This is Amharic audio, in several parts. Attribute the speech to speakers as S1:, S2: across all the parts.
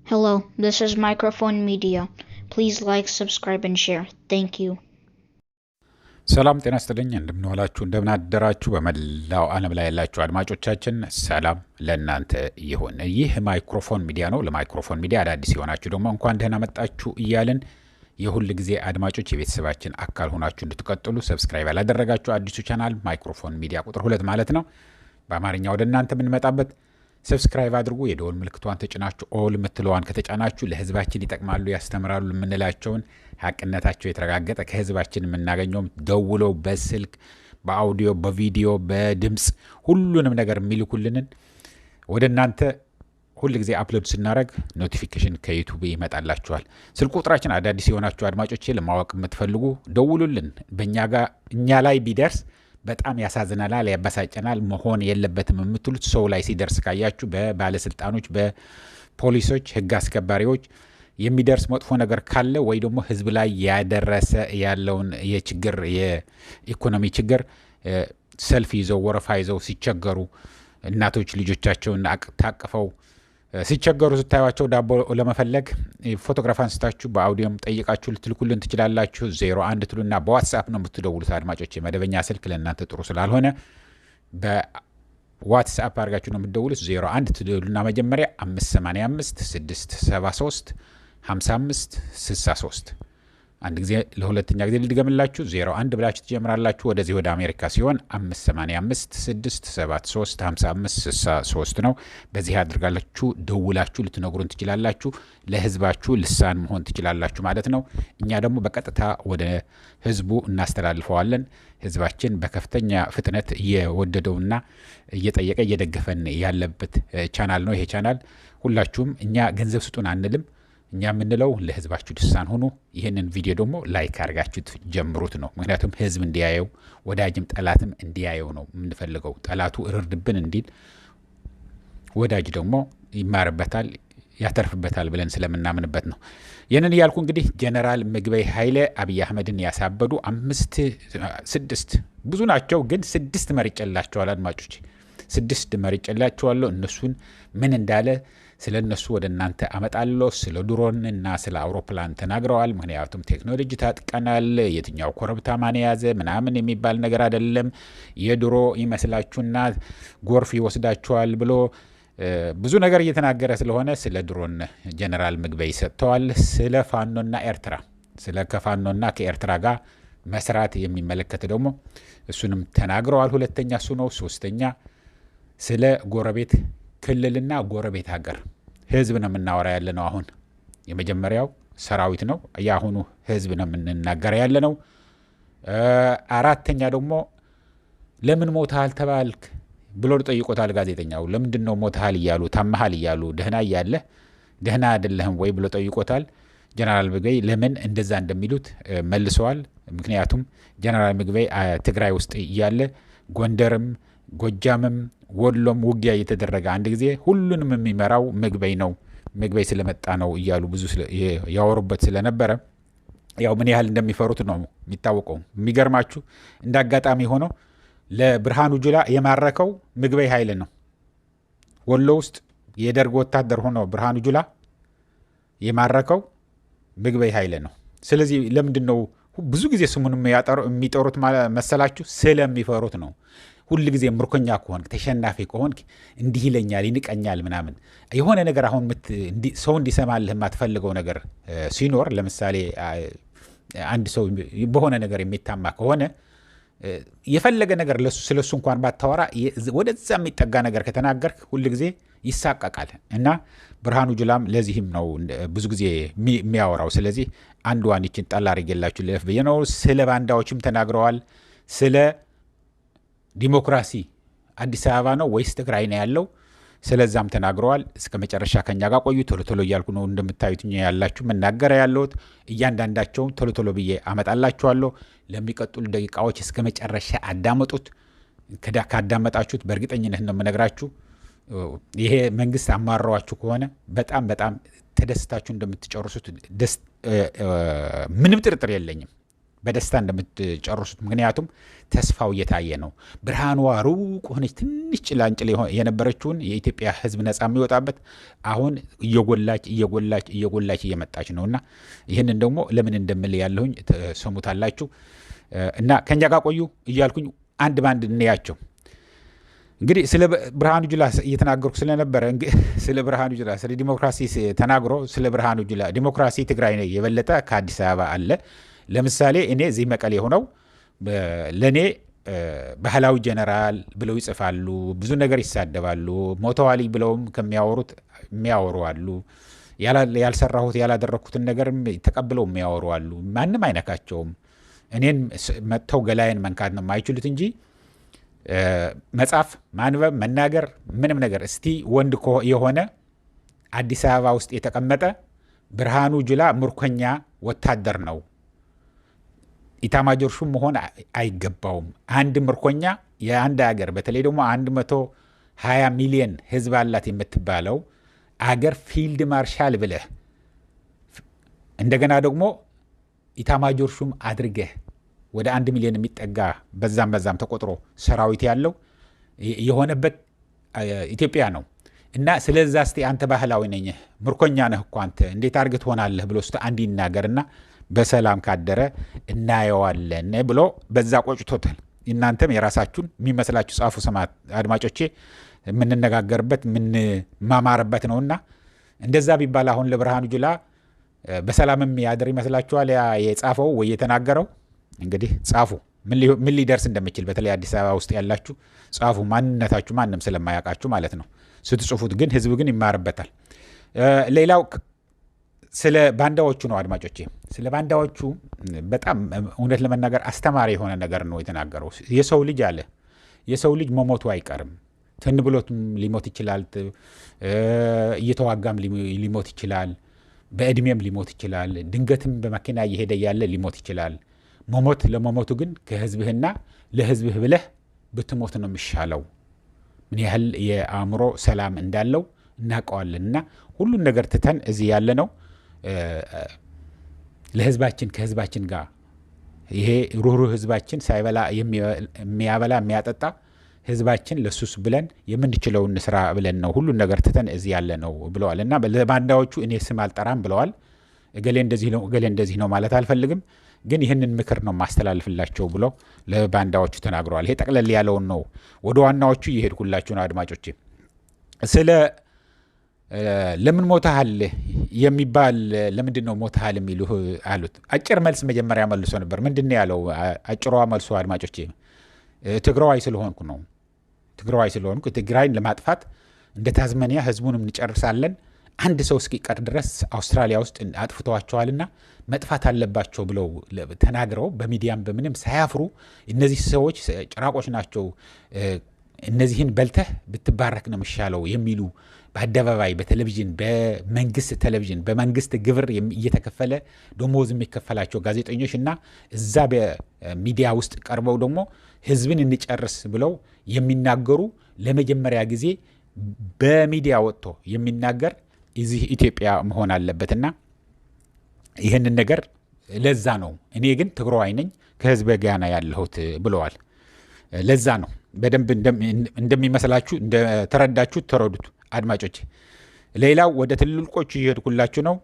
S1: Hello, this is Microphone Media. Please like, subscribe, and share. Thank you.
S2: ሰላም ጤና ይስጥልኝ። እንደምንዋላችሁ እንደምናደራችሁ በመላው ዓለም ላይ ያላችሁ አድማጮቻችን ሰላም ለእናንተ ይሁን። ይህ ማይክሮፎን ሚዲያ ነው። ለማይክሮፎን ሚዲያ አዳዲስ የሆናችሁ ደግሞ እንኳን ደህና መጣችሁ እያልን የሁል ጊዜ አድማጮች የቤተሰባችን አካል ሆናችሁ እንድትቀጥሉ ሰብስክራይብ ያላደረጋችሁ አዲሱ ቻናል ማይክሮፎን ሚዲያ ቁጥር 2 ማለት ነው በአማርኛ ወደ እናንተ የምንመጣበት ሰብስክራይብ አድርጉ። የደወል ምልክቷን ተጭናችሁ ኦል ምትለዋን ከተጫናችሁ ለህዝባችን ይጠቅማሉ ያስተምራሉ የምንላቸውን ሀቅነታቸው የተረጋገጠ ከህዝባችን የምናገኘው ደውለው በስልክ በአውዲዮ በቪዲዮ በድምጽ ሁሉንም ነገር የሚልኩልንን ወደ እናንተ ሁሉ ጊዜ አፕሎድ ስናደርግ ኖቲፊኬሽን ከዩቲዩብ ይመጣላችኋል። ስልክ ቁጥራችን አዳዲስ የሆናችሁ አድማጮቼ ለማወቅ የምትፈልጉ ደውሉልን። እኛ ላይ ቢደርስ በጣም ያሳዝናል፣ ያበሳጨናል፣ መሆን የለበትም የምትሉት ሰው ላይ ሲደርስ ካያችሁ በባለስልጣኖች፣ በፖሊሶች፣ ህግ አስከባሪዎች የሚደርስ መጥፎ ነገር ካለ ወይ ደግሞ ህዝብ ላይ ያደረሰ ያለውን የኢኮኖሚ ችግር ሰልፍ ይዘው ወረፋ ይዘው ሲቸገሩ እናቶች ልጆቻቸውን ታቅፈው ሲቸገሩ ስታዩቸው ዳቦ ለመፈለግ ፎቶግራፍ አንስታችሁ በአውዲዮም ጠይቃችሁ ልትልኩልን ትችላላችሁ። 01 ትሉና በዋትስአፕ ነው የምትደውሉት አድማጮች። የመደበኛ ስልክ ለእናንተ ጥሩ ስላልሆነ በዋትስአፕ አድርጋችሁ ነው የምትደውሉት። 01 ትሉና መጀመሪያ 585 673 55 63 አንድ ጊዜ ለሁለተኛ ጊዜ ልድገምላችሁ። 01 ብላችሁ ትጀምራላችሁ። ወደዚህ ወደ አሜሪካ ሲሆን 585 673 55 63 ነው። በዚህ አድርጋላችሁ ደውላችሁ ልትነግሩን ትችላላችሁ። ለህዝባችሁ ልሳን መሆን ትችላላችሁ ማለት ነው። እኛ ደግሞ በቀጥታ ወደ ህዝቡ እናስተላልፈዋለን። ህዝባችን በከፍተኛ ፍጥነት እየወደደውና እየጠየቀ እየደገፈን ያለበት ቻናል ነው ይሄ ቻናል። ሁላችሁም እኛ ገንዘብ ስጡን አንልም። እኛ የምንለው ለህዝባችሁ ልሳን ሆኑ። ይህንን ቪዲዮ ደግሞ ላይክ አድርጋችሁ ጀምሩት ነው። ምክንያቱም ህዝብ እንዲያየው ወዳጅም ጠላትም እንዲያየው ነው የምንፈልገው። ጠላቱ እርድብን እንዲል፣ ወዳጅ ደግሞ ይማርበታል ያተርፍበታል ብለን ስለምናምንበት ነው። ይህንን እያልኩ እንግዲህ ጀነራል ምግበይ ኃይለ አብይ አህመድን ያሳበዱ 6 ብዙ ናቸው፣ ግን 6 መርጬላቸዋል አድማጮች። 6 መርጬላቸዋለሁ። እነሱን ምን እንዳለ ስለ እነሱ ወደ እናንተ አመጣለሁ። ስለ ድሮንና ስለ አውሮፕላን ተናግረዋል። ምክንያቱም ቴክኖሎጂ ታጥቀናል፣ የትኛው ኮረብታ ማን የያዘ ምናምን የሚባል ነገር አይደለም፣ የድሮ ይመስላችሁና ጎርፍ ይወስዳችኋል ብሎ ብዙ ነገር እየተናገረ ስለሆነ ስለ ድሮን ጀነራል ምግበይ ሰጥተዋል። ስለ ፋኖና ኤርትራ ስለ ከፋኖና ከኤርትራ ጋር መስራት የሚመለከት ደግሞ እሱንም ተናግረዋል። ሁለተኛ እሱ ነው። ሶስተኛ ስለ ጎረቤት ክልልና ጎረቤት ሀገር ህዝብ ነው የምናወራ ያለ ነው። አሁን የመጀመሪያው ሰራዊት ነው፣ የአሁኑ ህዝብ ነው የምንናገር ያለ ነው። አራተኛ ደግሞ ለምን ሞታል ተባልክ ብሎ ጠይቆታል ጋዜጠኛው። ለምንድን ነው ሞታል እያሉ ታመሃል እያሉ ደህና እያለ ደህና አይደለህም ወይ ብሎ ጠይቆታል። ጀነራል ምግበይ ለምን እንደዛ እንደሚሉት መልሰዋል። ምክንያቱም ጀነራል ምግበይ ትግራይ ውስጥ እያለ ጎንደርም ጎጃምም ወሎም ውጊያ እየተደረገ አንድ ጊዜ ሁሉንም የሚመራው ምግበይ ነው፣ ምግበይ ስለመጣ ነው እያሉ ብዙ ያወሩበት ስለነበረ ያው ምን ያህል እንደሚፈሩት ነው የሚታወቀው። የሚገርማችሁ እንደ አጋጣሚ ሆኖ ለብርሃኑ ጁላ የማረከው ምግበይ ኃይለ ነው። ወሎ ውስጥ የደርግ ወታደር ሆኖ ብርሃኑ ጁላ የማረከው ምግበይ ኃይለ ነው። ስለዚህ ለምንድን ነው ብዙ ጊዜ ስሙን የሚጠሩት መሰላችሁ? ስለሚፈሩት ነው። ሁል ጊዜ ምርኮኛ ከሆንክ ተሸናፊ ከሆንክ እንዲህ ይለኛል ይንቀኛል ምናምን የሆነ ነገር አሁን ሰው እንዲሰማልህ የማትፈልገው ነገር ሲኖር፣ ለምሳሌ አንድ ሰው በሆነ ነገር የሚታማ ከሆነ የፈለገ ነገር ስለሱ እንኳን ባታወራ ወደዛ የሚጠጋ ነገር ከተናገርክ ሁል ጊዜ ይሳቀቃል። እና ብርሃኑ ጁላም ለዚህም ነው ብዙ ጊዜ የሚያወራው። ስለዚህ አንድ ዋንችን ጣል አድርጌላችሁ ልለፍ ብዬ ነው። ስለ ባንዳዎችም ተናግረዋል። ስለ ዲሞክራሲ አዲስ አበባ ነው ወይስ ትግራይ ነው ያለው? ስለዛም ተናግረዋል። እስከ መጨረሻ ከኛ ጋር ቆዩ። ቶሎ ቶሎ እያልኩ ነው እንደምታዩት ያላችሁ መናገር ያለሁት። እያንዳንዳቸውን ቶሎ ቶሎ ብዬ አመጣላችኋለሁ። ለሚቀጥሉ ደቂቃዎች እስከ መጨረሻ አዳመጡት። ካዳመጣችሁት በእርግጠኝነት ነው የምነግራችሁ ይሄ መንግስት አማራዋችሁ ከሆነ በጣም በጣም ተደስታችሁ እንደምትጨርሱት ምንም ጥርጥር የለኝም። በደስታ እንደምትጨርሱት። ምክንያቱም ተስፋው እየታየ ነው። ብርሃኗ ሩቅ ሆነች ትንሽ ጭላንጭል የነበረችውን የኢትዮጵያ ሕዝብ ነጻ የሚወጣበት አሁን እየጎላች እየመጣች ነው እና ይህንን ደግሞ ለምን እንደምል ያለሁኝ ተሰሙታላችሁ እና ከኛ ጋር ቆዩ እያልኩኝ አንድ ባንድ እንያቸው። እንግዲህ ስለ ብርሃኑ ጁላ እየተናገርኩ ስለነበረ ስለ ብርሃኑ ጁላ ስለ ዲሞክራሲ ተናግሮ ስለ ብርሃኑ ጁላ ዲሞክራሲ ትግራይ ነው የበለጠ ከአዲስ አበባ አለ። ለምሳሌ እኔ እዚህ መቀሌ ሆነው ለእኔ ባህላዊ ጀነራል ብለው ይጽፋሉ፣ ብዙ ነገር ይሳደባሉ። ሞተዋል ብለውም ከሚያወሩት የሚያወሩ አሉ። ያልሰራሁት ያላደረግኩትን ነገርም ተቀብለው የሚያወሩ አሉ። ማንም አይነካቸውም። እኔን መጥተው ገላይን መንካት ነው የማይችሉት እንጂ መጻፍ፣ ማንበብ፣ መናገር ምንም ነገር። እስቲ ወንድ የሆነ አዲስ አበባ ውስጥ የተቀመጠ ብርሃኑ ጁላ ምርኮኛ ወታደር ነው፣ ኢታማጆር ሹም መሆን አይገባውም። አንድ ምርኮኛ የአንድ ሀገር በተለይ ደግሞ 120 ሚሊዮን ሕዝብ አላት የምትባለው አገር ፊልድ ማርሻል ብለህ እንደገና ደግሞ ኢታማጆር ሹም አድርገህ ወደ 1 ሚሊዮን የሚጠጋ በዛም ተቆጥሮ ሰራዊት ያለው የሆነበት ኢትዮጵያ ነው። እና ስለዛ እስቲ አንተ ባህላዊ ነኝ ምርኮኛ ነህ እኮ አንተ እንዴት አድርገህ ትሆናለህ ብሎ እስቲ አንድ ይናገርና በሰላም ካደረ እናየዋለን ብሎ በዛ ቆጭቶታል። እናንተም የራሳችሁን የሚመስላችሁ ጻፉ። ሰማት አድማጮቼ የምንነጋገርበት የምንማማርበት ነውና እንደዛ ቢባል አሁን ለብርሃኑ ጁላ በሰላምም ያድር ይመስላችኋል? ያ የጻፈው ወይ የተናገረው? እንግዲህ ጻፉ፣ ምን ሊደርስ እንደሚችል በተለይ አዲስ አበባ ውስጥ ያላችሁ ጻፉ። ማንነታችሁ ማንም ስለማያውቃችሁ ማለት ነው። ስትጽፉት ግን ህዝብ ግን ይማርበታል። ሌላው ስለ ባንዳዎቹ ነው አድማጮቼ። ስለ ባንዳዎቹ በጣም እውነት ለመናገር አስተማሪ የሆነ ነገር ነው የተናገረው። የሰው ልጅ አለ የሰው ልጅ መሞቱ አይቀርም። ትን ብሎትም ሊሞት ይችላል፣ እየተዋጋም ሊሞት ይችላል፣ በእድሜም ሊሞት ይችላል፣ ድንገትም በመኪና እየሄደ ያለ ሊሞት ይችላል። መሞት ለመሞቱ ግን ከህዝብህና ለህዝብህ ብለህ ብትሞት ነው የሚሻለው። ምን ያህል የአእምሮ ሰላም እንዳለው እናውቀዋለን። እና ሁሉን ነገር ትተን እዚህ ያለ ነው ለህዝባችን ከህዝባችን ጋር ይሄ ሩህሩህ ህዝባችን ሳይበላ የሚያበላ የሚያጠጣ ህዝባችን ለሱስ ብለን የምንችለውን ስራ ብለን ነው ሁሉን ነገር ትተን እዚህ ያለ ነው ብለዋል። እና ለባንዳዎቹ እኔ ስም አልጠራም ብለዋል። እገሌ እንደዚህ ነው ማለት አልፈልግም፣ ግን ይህንን ምክር ነው ማስተላልፍላቸው ብሎ ለባንዳዎቹ ተናግረዋል። ይሄ ጠቅለል ያለውን ነው። ወደ ዋናዎቹ እየሄድኩላችሁ ነው አድማጮቼ። ስለ ለምን ሞተሃል የሚባል ለምንድን ነው ሞተሃል የሚሉ አሉት። አጭር መልስ መጀመሪያ መልሶ ነበር። ምንድን ነው ያለው? አጭሯ መልሶ አድማጮቼ ትግራዋይ ስለሆንኩ ነው። ትግራዋይ ስለሆንኩ ትግራይን ለማጥፋት እንደ ታዝመኒያ ህዝቡንም እንጨርሳለን፣ አንድ ሰው እስኪቀር ድረስ አውስትራሊያ ውስጥ አጥፍተዋቸዋልና መጥፋት አለባቸው ብለው ተናግረው በሚዲያም በምንም ሳያፍሩ እነዚህ ሰዎች ጭራቆች ናቸው፣ እነዚህን በልተህ ብትባረክ ነው የሚሻለው የሚሉ በአደባባይ በቴሌቪዥን በመንግስት ቴሌቪዥን በመንግስት ግብር እየተከፈለ ደሞዝ የሚከፈላቸው ጋዜጠኞች እና እዛ በሚዲያ ውስጥ ቀርበው ደግሞ ህዝብን እንጨርስ ብለው የሚናገሩ ለመጀመሪያ ጊዜ በሚዲያ ወጥቶ የሚናገር እዚህ ኢትዮጵያ መሆን አለበትና ይህንን ነገር ለዛ ነው እኔ ግን ትግራዋይ ነኝ ከህዝብ ጋር ያለሁት ብለዋል። ለዛ ነው በደንብ እንደሚመስላችሁ እንደተረዳችሁ ተረዱት አድማጮች። ሌላው ወደ ትልልቆቹ እየሄድኩላችሁ ነው።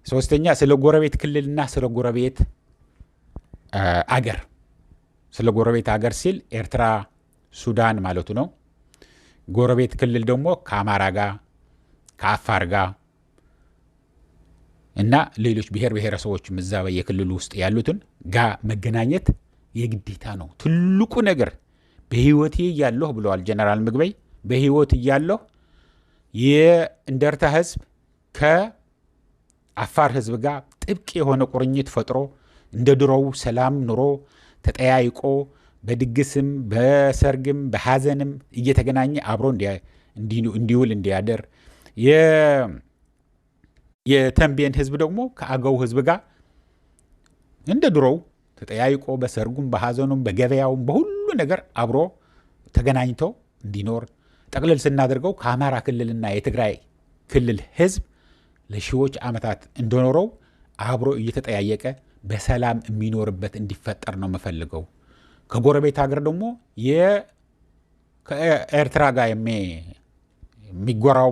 S2: ሶስተኛ ስለ ጎረቤት ክልልና ስለ ጎረቤት አገር ስለ ጎረቤት አገር ሲል ኤርትራ፣ ሱዳን ማለቱ ነው። ጎረቤት ክልል ደግሞ ከአማራ ጋር ከአፋር ጋር እና ሌሎች ብሔር ብሔረሰቦች እዛ በየክልሉ ውስጥ ያሉትን ጋር መገናኘት የግዴታ ነው። ትልቁ ነገር በህይወት እያለሁ ብለዋል ጀነራል ምግበይ። በህይወት እያለሁ የእንደርታ ህዝብ ከአፋር ህዝብ ጋር ጥብቅ የሆነ ቁርኝት ፈጥሮ እንደ ድሮው ሰላም ኑሮ ተጠያይቆ በድግስም በሰርግም በሐዘንም እየተገናኘ አብሮ እንዲውል እንዲያደር፣ የተንቤን ህዝብ ደግሞ ከአገው ህዝብ ጋር እንደ ድሮው ተጠያይቆ በሰርጉም በሐዘኑም በገበያውም በሁሉ ነገር አብሮ ተገናኝቶ እንዲኖር ጠቅልል ስናደርገው ከአማራ ክልልና የትግራይ ክልል ህዝብ ለሺዎች ዓመታት እንደኖረው አብሮ እየተጠያየቀ በሰላም የሚኖርበት እንዲፈጠር ነው የምፈልገው። ከጎረቤት ሀገር ደግሞ ከኤርትራ ጋር የሚጎራው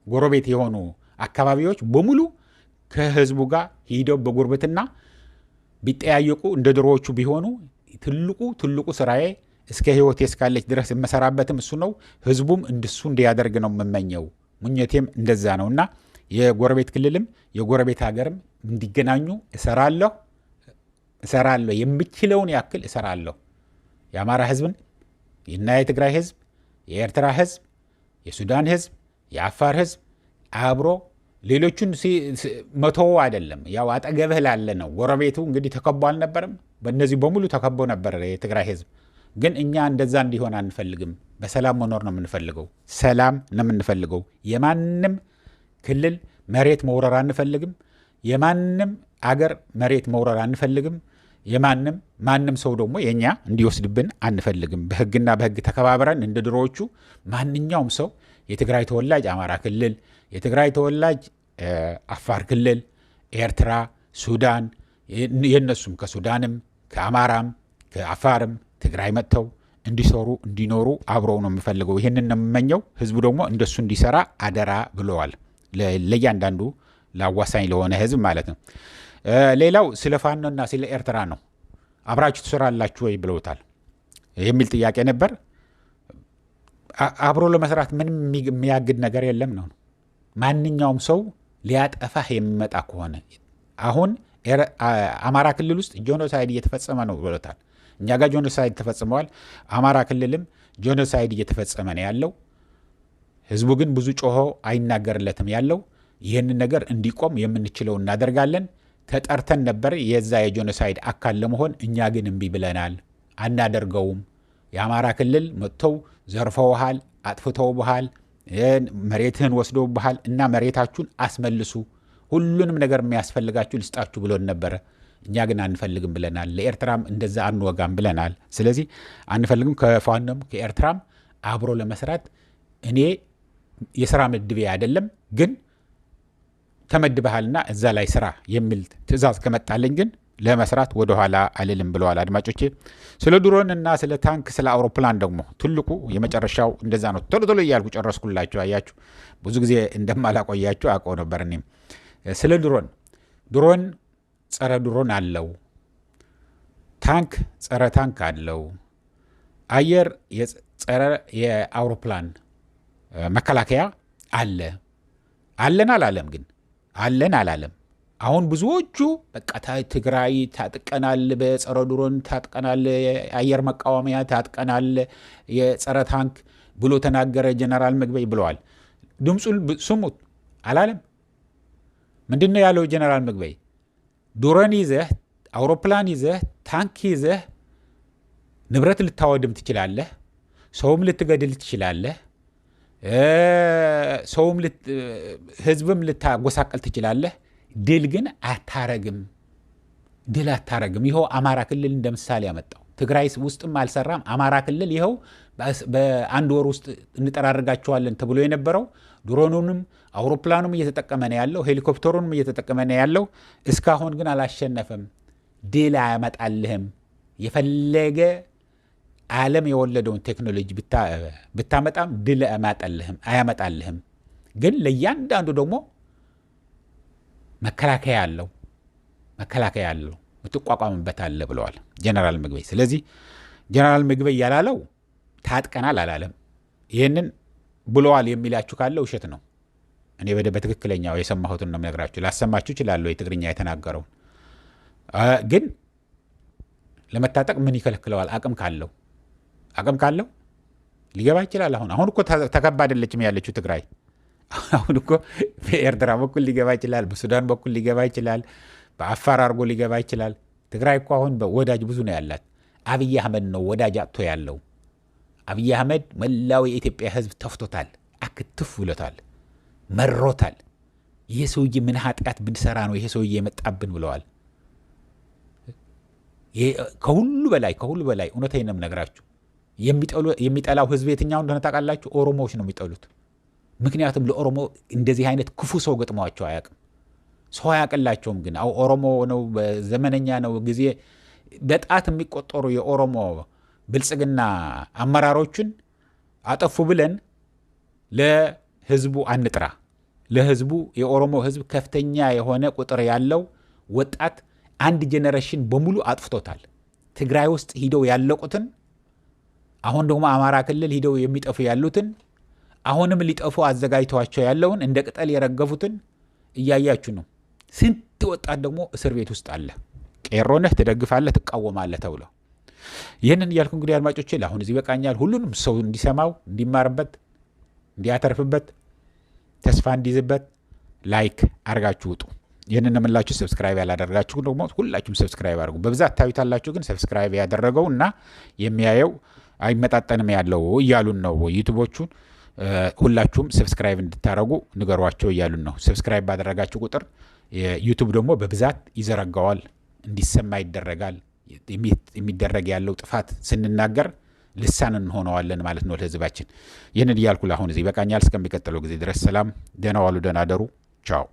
S2: ጎረቤት የሆኑ አካባቢዎች በሙሉ ከህዝቡ ጋር ሂደው በጉርብትና ቢጠያየቁ እንደ ድሮዎቹ ቢሆኑ ትልቁ ስራዬ እስከ ህይወቴ እስካለች ድረስ የምሰራበትም እሱ ነው። ህዝቡም እንደሱ እንዲያደርግ ነው የምመኘው። ምኞቴም እንደዛ ነው እና የጎረቤት ክልልም የጎረቤት ሀገርም እንዲገናኙ እሰራለሁ። የምችለውን ያክል እሰራለሁ። የአማራ ህዝብን እና የትግራይ ህዝብ፣ የኤርትራ ህዝብ፣ የሱዳን ህዝብ፣ የአፋር ህዝብ አብሮ ሌሎቹን መተው አይደለም። ያው አጠገብህ ላለ ነው። ጎረቤቱ እንግዲህ ተከቦ አልነበረም? በእነዚህ በሙሉ ተከቦ ነበር የትግራይ ህዝብ። ግን እኛ እንደዛ እንዲሆን አንፈልግም። በሰላም መኖር ነው የምንፈልገው። ሰላም ነው የምንፈልገው። የማንም ክልል መሬት መውረር አንፈልግም። የማንም አገር መሬት መውረር አንፈልግም። ማንም ሰው ደግሞ የኛ እንዲወስድብን አንፈልግም። በህግና በህግ ተከባብረን እንደ ድሮዎቹ ማንኛውም ሰው የትግራይ ተወላጅ አማራ ክልል፣ የትግራይ ተወላጅ አፋር ክልል፣ ኤርትራ፣ ሱዳን የነሱም ከሱዳንም ከአማራም ከአፋርም ትግራይ መጥተው እንዲሰሩ እንዲኖሩ አብረው ነው የምፈልገው። ይህንን ነው የምመኘው። ህዝቡ ደግሞ እንደሱ እንዲሰራ አደራ ብለዋል። ለእያንዳንዱ ለአዋሳኝ ለሆነ ህዝብ ማለት ነው። ሌላው ስለ ፋኖና ስለ ኤርትራ ነው። አብራችሁ ትሰራላችሁ ወይ ብለውታል የሚል ጥያቄ ነበር። አብሮ ለመስራት ምንም የሚያግድ ነገር የለም ነው። ማንኛውም ሰው ሊያጠፋህ የሚመጣ ከሆነ አሁን አማራ ክልል ውስጥ ጄኖሳይድ እየተፈጸመ ነው ብለውታል። እኛ ጋር ጄኖሳይድ ተፈጽመዋል። አማራ ክልልም ጄኖሳይድ እየተፈጸመ ነው ያለው። ህዝቡ ግን ብዙ ጮሆ አይናገርለትም ያለው። ይህንን ነገር እንዲቆም የምንችለው እናደርጋለን። ተጠርተን ነበር የዛ የጄኖሳይድ አካል ለመሆን። እኛ ግን እምቢ ብለናል፣ አናደርገውም። የአማራ ክልል መጥተው ዘርፈውሃል፣ አጥፍተውብሃል፣ መሬትህን ወስደውብሃል እና መሬታችሁን አስመልሱ፣ ሁሉንም ነገር የሚያስፈልጋችሁ ልስጣችሁ ብሎን ነበረ። እኛ ግን አንፈልግም ብለናል። ለኤርትራም እንደዛ አንወጋም ብለናል። ስለዚህ አንፈልግም። ከፋኖም ከኤርትራም አብሮ ለመስራት እኔ የስራ ምድቤ አይደለም፣ ግን ተመድበሃልና እዛ ላይ ስራ የሚል ትዕዛዝ ከመጣለኝ ግን ለመስራት ወደኋላ አልልም ብለዋል። አድማጮቼ ስለ ድሮን እና ስለ ታንክ ስለ አውሮፕላን ደግሞ ትልቁ የመጨረሻው እንደዛ ነው። ቶሎ እያልኩ ጨረስኩላችሁ። አያችሁ ብዙ ጊዜ እንደማላቆያችሁ አውቀው ነበር። እኔም ስለ ድሮን ጸረ ድሮን አለው፣ ታንክ ጸረ ታንክ አለው፣ አየር ጸረ የአውሮፕላን መከላከያ አለን አላለም። ግን አለን አላለም። አሁን ብዙዎቹ በቃ ትግራይ ታጥቀናል፣ በጸረ ድሮን ታጥቀናል፣ የአየር መቃወሚያ ታጥቀናል፣ የጸረ ታንክ ብሎ ተናገረ ጀነራል ምግበይ ብለዋል። ድምፁን ስሙት አላለም። ምንድን ነው ያለው ጀነራል ምግበይ? ድሮን ይዘህ አውሮፕላን ይዘህ ታንክ ይዘህ ንብረት ልታወድም ትችላለህ፣ ሰውም ልትገድል ትችላለህ፣ ህዝብም ልታጎሳቀል ትችላለህ። ድል ግን አታረግም። ይኸው አማራ ክልል እንደምሳሌ ያመጣው ትግራይ ውስጥም አልሰራም። አማራ ክልል ይኸው በአንድ ወር ውስጥ እንጠራርጋቸዋለን ተብሎ የነበረው ድሮኑንም አውሮፕላኑም እየተጠቀመ ነው ያለው፣ ሄሊኮፕተሩንም እየተጠቀመ ነው ያለው። እስካሁን ግን አላሸነፈም። ድል አያመጣልህም። የፈለገ ዓለም የወለደውን ቴክኖሎጂ ብታመጣም ድል አያመጣልህም። ግን ለእያንዳንዱ ደግሞ መከላከያ አለው ምትቋቋምበት አለ ብለዋል ጀነራል ምግበይ። ስለዚህ ጀነራል ምግበይ ያላለው ታጥቀናል አላለም። ይህንን ብለዋል የሚላችሁ ካለ ውሸት ነው። እኔ በትክክለኛው የሰማሁትን ነው የምነግራችሁ። ላሰማችሁ እችላለሁ የትግርኛ የተናገረው። ግን ለመታጠቅ ምን ይከለክለዋል? አቅም ካለው ሊገባ ይችላል። አሁን እኮ ተከባ አይደለችም ያለችው ትግራይ። አሁን እኮ በኤርትራ በኩል ሊገባ ይችላል፣ በሱዳን በኩል ሊገባ ይችላል፣ በአፋር አድርጎ ሊገባ ይችላል። ትግራይ እኮ አሁን ወዳጅ ብዙ ነው ያላት። አብይ አህመድ ነው ወዳጅ አጥቶ ያለው። አብይ አህመድ መላው የኢትዮጵያ ሕዝብ ተፍቶታል፣ አክትፍ ብሎታል፣ መሮታል። ይሄ ሰውዬ ምን ኃጢአት ብንሰራ ነው ይሄ ሰውዬ የመጣብን ብለዋል። ከሁሉ በላይ እውነቴን ነው የምነግራችሁ፣ የሚጠላው ሕዝብ የትኛው እንደሆነ ታውቃላችሁ? ኦሮሞዎች ነው የሚጠሉት። ምክንያቱም ለኦሮሞ እንደዚህ አይነት ክፉ ሰው ገጥሟቸው አያውቅም። ሰው ያቀላቸውም ግን ኦሮሞ ነው ዘመነኛ ነው ጊዜ በጣት የሚቆጠሩ የኦሮሞ ብልጽግና አመራሮችን አጠፉ ብለን ለህዝቡ አንጥራ። ለህዝቡ የኦሮሞ ህዝብ ከፍተኛ የሆነ ቁጥር ያለው ወጣት አንድ ጄኔሬሽን በሙሉ አጥፍቶታል። ትግራይ ውስጥ ሂደው ያለቁትን አሁን ደግሞ አማራ ክልል ሂደው የሚጠፉ ያሉትን አሁንም ሊጠፉ አዘጋጅተዋቸው ያለውን እንደ ቅጠል የረገፉትን እያያችሁ ነው። ስንት ወጣት ደግሞ እስር ቤት ውስጥ አለ። ቄሮነህ ትደግፋለህ ትቃወማለህ ተብሎ ይህንን እያልኩ እንግዲህ አድማጮቼ ለአሁን እዚህ በቃኛል። ሁሉንም ሰው እንዲሰማው እንዲማርበት እንዲያተርፍበት ተስፋ እንዲይዝበት ላይክ አድርጋችሁ ውጡ። ይህንን የምላችሁ ሰብስክራይብ ያላደረጋችሁ ደግሞ ሁላችሁም ሰብስክራይብ አድርጉ። በብዛት ታዩታላችሁ፣ ግን ሰብስክራይብ ያደረገው እና የሚያየው አይመጣጠንም ያለው እያሉን ነው ዩቲዩቦቹን። ሁላችሁም ሰብስክራይብ እንድታረጉ ንገሯቸው እያሉን ነው። ሰብስክራይብ ባደረጋችሁ ቁጥር ዩቲዩብ ደግሞ በብዛት ይዘረጋዋል፣ እንዲሰማ ይደረጋል። የሚደረግ ያለው ጥፋት ስንናገር ልሳን እንሆነዋለን ማለት ነው ለህዝባችን። ይህንን እያልኩ ለአሁን እዚህ በቃኛል። እስከሚቀጥለው ጊዜ ድረስ ሰላም፣ ደህና ዋሉ፣ ደህና አደሩ። ቻው።